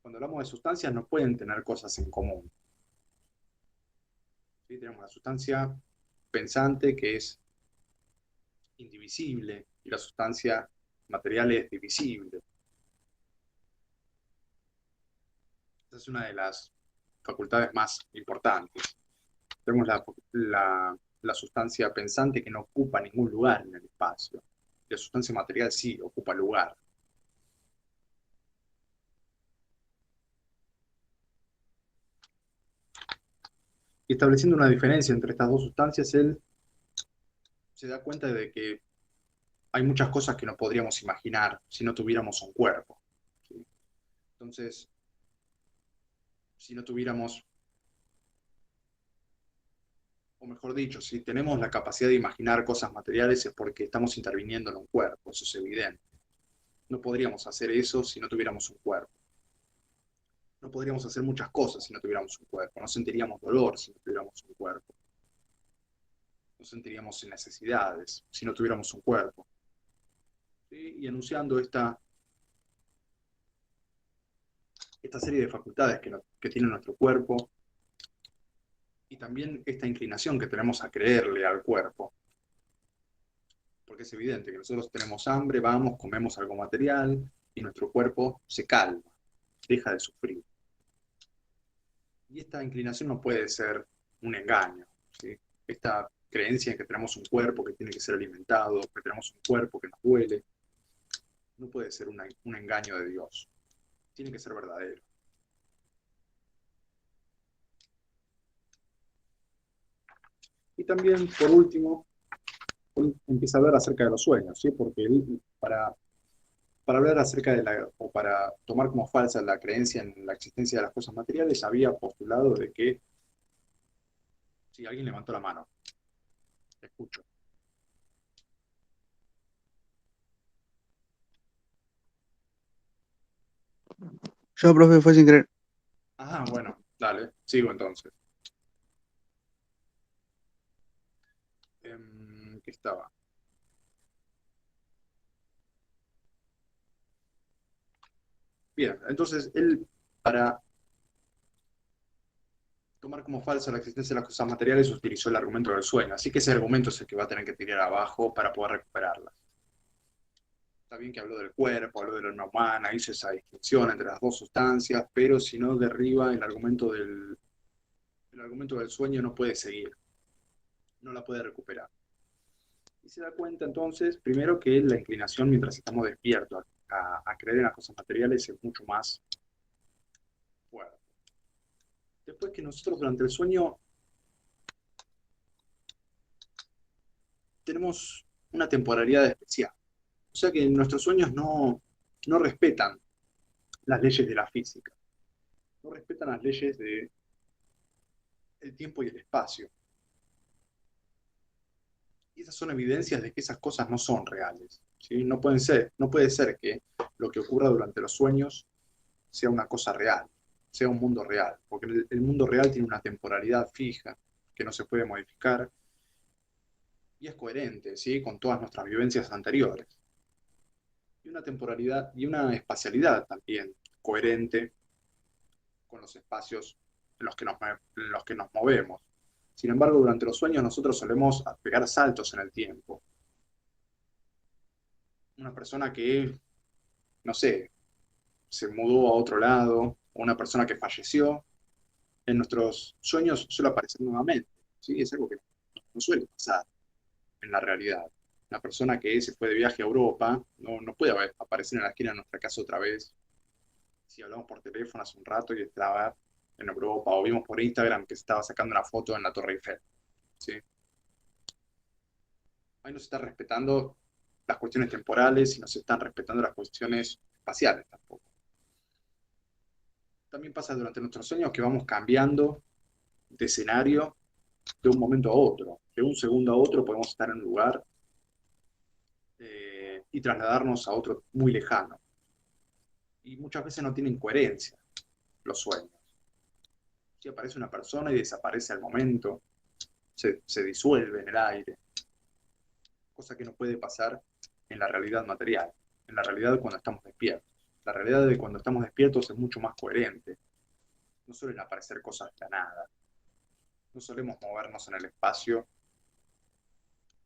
Cuando hablamos de sustancias no pueden tener cosas en común, ¿sí? Tenemos la sustancia pensante que es indivisible y la sustancia material es divisible. Esa es una de las facultades más importantes. Tenemos la sustancia pensante que no ocupa ningún lugar en el espacio. La sustancia material sí ocupa lugar. Y estableciendo una diferencia entre estas dos sustancias, él se da cuenta de que hay muchas cosas que no podríamos imaginar si no tuviéramos un cuerpo, ¿sí? Entonces, si no tuviéramos, o mejor dicho, si tenemos la capacidad de imaginar cosas materiales es porque estamos interviniendo en un cuerpo, eso es evidente. No podríamos hacer eso si no tuviéramos un cuerpo. No podríamos hacer muchas cosas si no tuviéramos un cuerpo. No sentiríamos dolor si no tuviéramos un cuerpo. No sentiríamos necesidades si no tuviéramos un cuerpo. ¿Sí? Y anunciando esta serie de facultades que tiene nuestro cuerpo y también esta inclinación que tenemos a creerle al cuerpo. Porque es evidente que nosotros tenemos hambre, vamos, comemos algo material y nuestro cuerpo se calma, deja de sufrir. Y esta inclinación no puede ser un engaño, ¿sí? Esta creencia en que tenemos un cuerpo que tiene que ser alimentado, que tenemos un cuerpo que nos duele, no puede ser un engaño de Dios. Tiene que ser verdadero. Y también, por último, empieza a hablar acerca de los sueños, ¿sí? Porque él, para hablar acerca o para tomar como falsa la creencia en la existencia de las cosas materiales, había postulado de que, si alguien levantó la mano, te escucho. Yo, profe, fue sin querer. Ah, bueno, dale, sigo entonces. ¿Qué estaba? Bien, entonces él, para tomar como falsa la existencia de las cosas materiales, utilizó el argumento del sueño. Así que ese argumento es el que va a tener que tirar abajo para poder recuperarlas. Está bien que habló del cuerpo, habló del alma humana, hizo esa distinción entre las dos sustancias, pero si no derriba el argumento del sueño no puede seguir, no la puede recuperar. Y se da cuenta entonces, primero, que la inclinación mientras estamos despiertos a creer en las cosas materiales es mucho más fuerte. Después que nosotros durante el sueño tenemos una temporalidad especial. O sea que nuestros sueños no respetan las leyes de la física, no respetan las leyes del tiempo y el espacio. Y esas son evidencias de que esas cosas no son reales. ¿Sí? No pueden ser, no puede ser que lo que ocurra durante los sueños sea una cosa real, sea un mundo real, porque el mundo real tiene una temporalidad fija que no se puede modificar y es coherente, ¿sí? Con todas nuestras vivencias anteriores. Y una temporalidad y una espacialidad también coherente con los espacios en los que nos movemos. Sin embargo, durante los sueños nosotros solemos pegar saltos en el tiempo. Una persona que, no sé, se mudó a otro lado, o una persona que falleció, en nuestros sueños suele aparecer nuevamente. ¿Sí? Es algo que no suele pasar en la realidad. Una persona que se fue de viaje a Europa no puede aparecer en la esquina de nuestra casa otra vez. Si hablamos por teléfono hace un rato y estaba en Europa, o vimos por Instagram que se estaba sacando una foto en la Torre Eiffel. ¿Sí? Ahí no se están respetando las cuestiones temporales y no se están respetando las cuestiones espaciales tampoco. También pasa durante nuestros sueños que vamos cambiando de escenario de un momento a otro. De un segundo a otro podemos estar en un lugar y trasladarnos a otro muy lejano. Y muchas veces no tienen coherencia los sueños. Si aparece una persona y desaparece al momento, se disuelve en el aire, cosa que no puede pasar en la realidad material, en la realidad cuando estamos despiertos. La realidad de cuando estamos despiertos es mucho más coherente. No suelen aparecer cosas de la nada. No solemos movernos en el espacio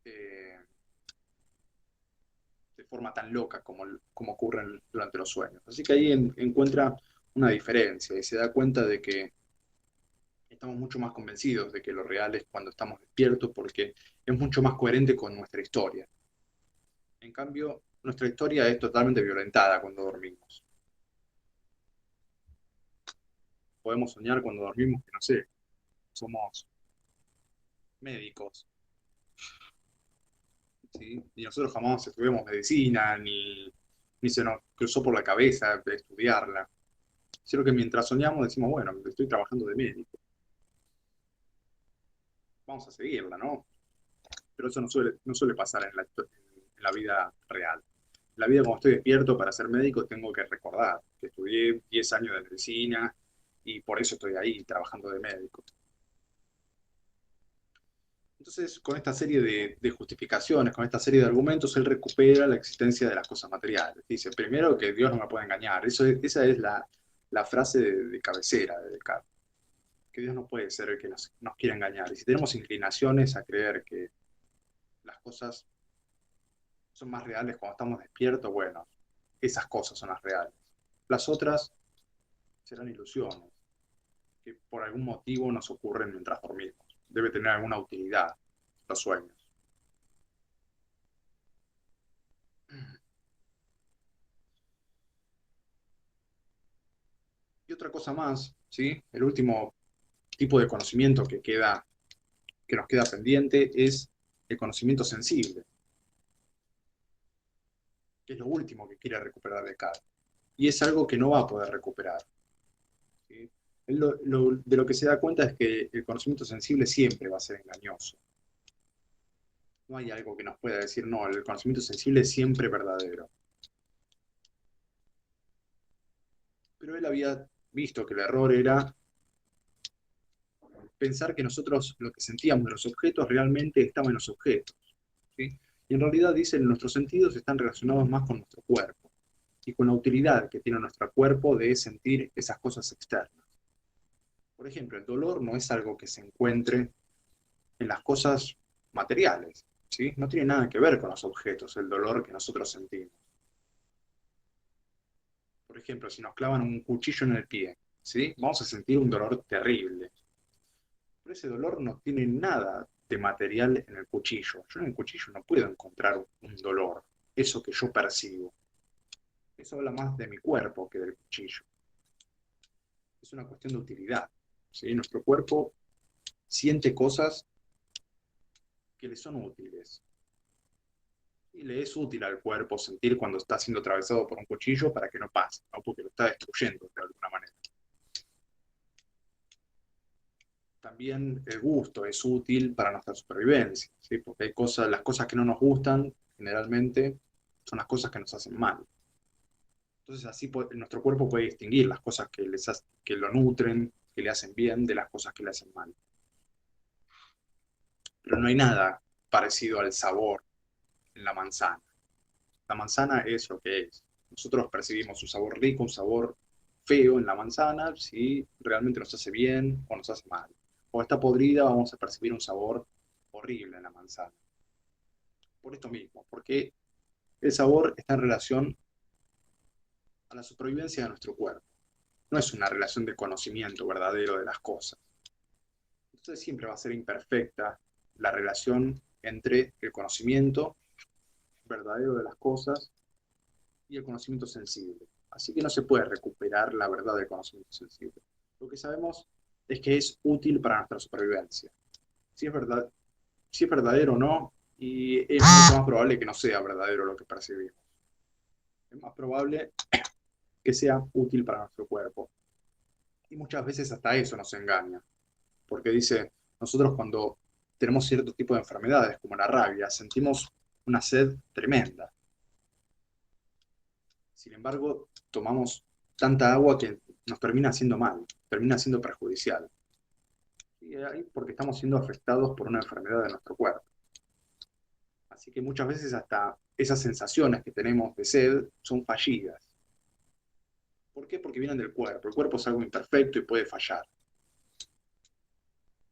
eh, de forma tan loca como ocurre durante los sueños. Así que ahí encuentra una diferencia y se da cuenta de que estamos mucho más convencidos de que lo real es cuando estamos despiertos porque es mucho más coherente con nuestra historia. En cambio, nuestra historia es totalmente violentada cuando dormimos. Podemos soñar cuando dormimos que, no sé, somos médicos, ¿sí? Y nosotros jamás estudiamos medicina, ni se nos cruzó por la cabeza de estudiarla. Sino que mientras soñamos decimos, bueno, estoy trabajando de médico, vamos a seguirla, ¿no? Pero eso no suele pasar en la vida real. En la vida, como estoy despierto para ser médico, tengo que recordar que estudié 10 años de medicina y por eso estoy ahí trabajando de médico. Entonces, con esta serie de justificaciones, con esta serie de argumentos, él recupera la existencia de las cosas materiales. Dice, primero, que Dios no me puede engañar. Esa es la frase de cabecera de Descartes, que Dios no puede ser el que nos quiera engañar. Y si tenemos inclinaciones a creer que las cosas son más reales cuando estamos despiertos, bueno, esas cosas son las reales. Las otras serán ilusiones, que por algún motivo nos ocurren mientras dormimos. Debe tener alguna utilidad los sueños. Y otra cosa más, ¿sí? El último tipo de conocimiento que nos queda pendiente es el conocimiento sensible, que es lo último que quiere recuperar Descartes. Y es algo que no va a poder recuperar. ¿Sí? Él de lo que se da cuenta es que el conocimiento sensible siempre va a ser engañoso. No hay algo que nos pueda decir, no, el conocimiento sensible es siempre verdadero. Pero él había visto que el error era pensar que nosotros lo que sentíamos de los objetos realmente estaba en los objetos. ¿Sí? Y en realidad dicen, nuestros sentidos están relacionados más con nuestro cuerpo y con la utilidad que tiene nuestro cuerpo de sentir esas cosas externas. Por ejemplo, el dolor no es algo que se encuentre en las cosas materiales, ¿sí? No tiene nada que ver con los objetos, el dolor que nosotros sentimos. Por ejemplo, si nos clavan un cuchillo en el pie, ¿sí? Vamos a sentir un dolor terrible. Pero ese dolor no tiene nada de material en el cuchillo. Yo en el cuchillo no puedo encontrar un dolor, eso que yo percibo. Eso habla más de mi cuerpo que del cuchillo. Es una cuestión de utilidad, ¿sí? Nuestro cuerpo siente cosas que le son útiles. Y le es útil al cuerpo sentir cuando está siendo atravesado por un cuchillo para que no pase, ¿no? Porque lo está destruyendo de alguna manera. También el gusto es útil para nuestra supervivencia, ¿sí? Porque hay cosas, las cosas que no nos gustan, generalmente, son las cosas que nos hacen mal. Entonces así nuestro cuerpo puede distinguir las cosas que lo nutren, que le hacen bien, de las cosas que le hacen mal. Pero no hay nada parecido al sabor en la manzana. La manzana es lo que es. Nosotros percibimos un sabor rico, un sabor feo en la manzana, si realmente nos hace bien o nos hace mal. O está podrida, vamos a percibir un sabor horrible en la manzana. Por esto mismo, porque el sabor está en relación a la supervivencia de nuestro cuerpo. No es una relación de conocimiento verdadero de las cosas. Entonces siempre va a ser imperfecta la relación entre el conocimiento verdadero de las cosas y el conocimiento sensible. Así que no se puede recuperar la verdad del conocimiento sensible. Lo que sabemos es que es útil para nuestra supervivencia. Si es verdad, si es verdadero o no, y es mucho más probable que no sea verdadero lo que percibimos. Es más probable que sea útil para nuestro cuerpo. Y muchas veces hasta eso nos engaña, porque dice, nosotros cuando tenemos cierto tipo de enfermedades, como la rabia, sentimos una sed tremenda. Sin embargo, tomamos tanta agua que nos termina haciendo mal, termina siendo perjudicial. Y ahí porque estamos siendo afectados por una enfermedad de nuestro cuerpo. Así que muchas veces hasta esas sensaciones que tenemos de sed son fallidas. ¿Por qué? Porque vienen del cuerpo. El cuerpo es algo imperfecto y puede fallar.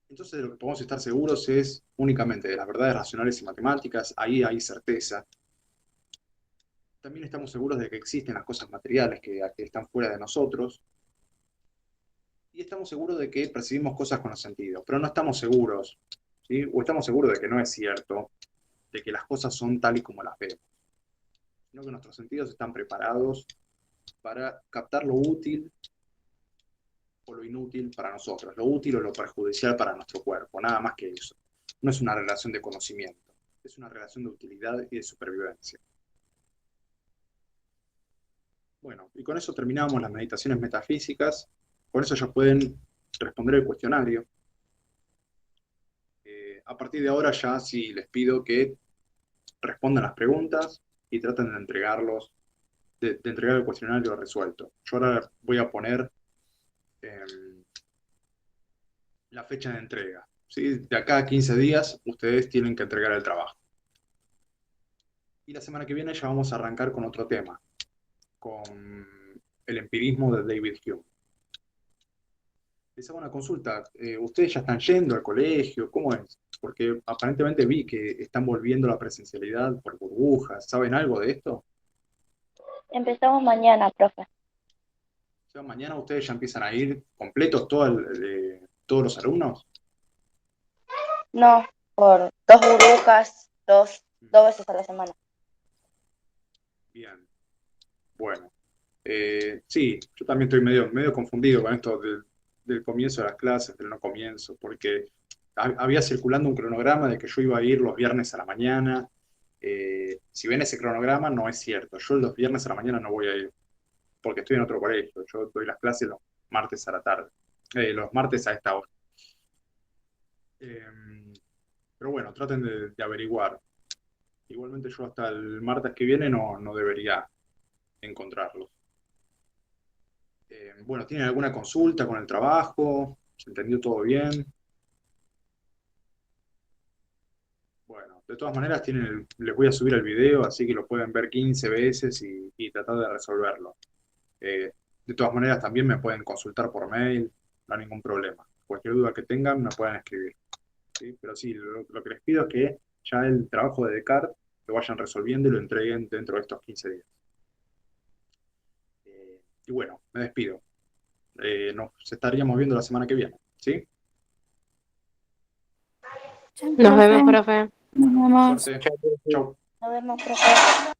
Entonces de lo que podemos estar seguros es únicamente de las verdades racionales y matemáticas, ahí hay certeza. También estamos seguros de que existen las cosas materiales que están fuera de nosotros, y estamos seguros de que percibimos cosas con los sentidos, pero no estamos seguros, ¿sí? O estamos seguros de que no es cierto, de que las cosas son tal y como las vemos, sino que nuestros sentidos están preparados para captar lo útil o lo inútil para nosotros, lo útil o lo perjudicial para nuestro cuerpo, nada más que eso. No es una relación de conocimiento, es una relación de utilidad y de supervivencia. Bueno, y con eso terminamos las meditaciones metafísicas. Con eso ya pueden responder el cuestionario. A partir de ahora ya sí les pido que respondan las preguntas y traten de de entregar el cuestionario resuelto. Yo ahora voy a poner eh, la fecha de entrega, ¿sí? De acá a 15 días ustedes tienen que entregar el trabajo. Y la semana que viene ya vamos a arrancar con otro tema, con el empirismo de David Hume. Les hago una consulta. ¿Ustedes ya están yendo al colegio? ¿Cómo es? Porque aparentemente vi que están volviendo a la presencialidad por burbujas. ¿Saben algo de esto? Empezamos mañana, profe. O sea, mañana ustedes ya empiezan a ir completos todos los alumnos. No, por 2 burbujas, dos veces a la semana. Bien, bueno. Sí, yo también estoy medio confundido con esto del comienzo de las clases, del no comienzo, porque había circulando un cronograma de que yo iba a ir los viernes a la mañana. Si ven ese cronograma, no es cierto. Yo los viernes a la mañana no voy a ir, porque estoy en otro colegio. Yo doy las clases los martes a la tarde, los martes a esta hora. Eh, pero bueno, traten de averiguar. Igualmente yo hasta el martes que viene no debería encontrarlos. Bueno, ¿tienen alguna consulta con el trabajo? ¿Se entendió todo bien? Bueno, de todas maneras les voy a subir el video, así que lo pueden ver 15 veces y tratar de resolverlo. De todas maneras, también me pueden consultar por mail, no hay ningún problema. Cualquier duda que tengan, me pueden escribir, ¿sí? Pero sí, lo que les pido es que ya el trabajo de Descartes lo vayan resolviendo y lo entreguen dentro de estos 15 días. Y bueno, me despido. Nos estaríamos viendo la semana que viene, ¿sí? Nos vemos, profe. Nos vemos. Suerte. Chau. Nos vemos, profe.